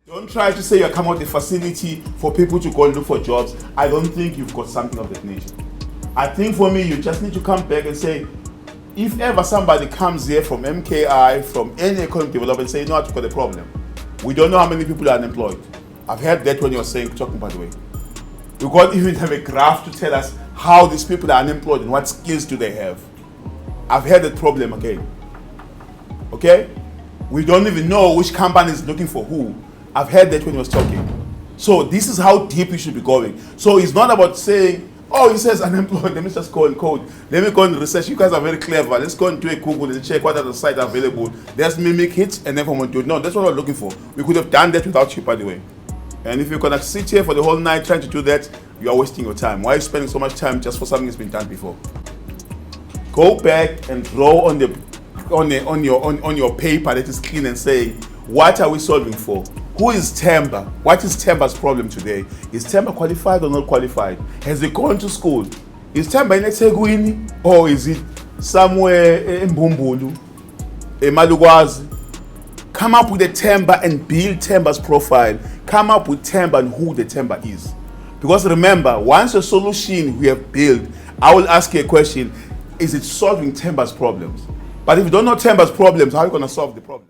Don't try to say you come out with a facility for people to go and look for jobs. I don't think you've got something of that nature. I think for me, you just need to come back and say, if ever somebody comes here from MKI, from any economic development, say, you know what, we've got a problem. We don't know how many people are unemployed. I've heard that when you're talking, by the way. We can't even have a graph to tell us how these people are unemployed and what skills do they have. I've heard that problem again. Okay? We don't even know which company is looking for who. I've heard that when he was talking. So this is how deep you should be going. So it's not about saying, oh, he says unemployed, let me just go and code. Let me go and research. You guys are very clever. Let's go and do a Google and check what other sites are available. Let's mimic it and then do it. No, that's what we're looking for. We could have done that without you, by the way. And if you're going to sit here for the whole night trying to do that, you are wasting your time. Why are you spending so much time just for something that's been done before? Go back and draw on your paper that is clean and say, what are we solving for? Who is Temba? What is Temba's problem today? Is Temba qualified or not qualified? Has he gone to school? Is Temba in eThekwini or is it somewhere in Mbumbulu, in Malukwazi? Come up with a Temba and build Temba's profile. Come up with Temba and who the Temba is. Because remember, once a solution we have built, I will ask you a question, is it solving Temba's problems? But if you don't know Temba's problems, how are you going to solve the problem?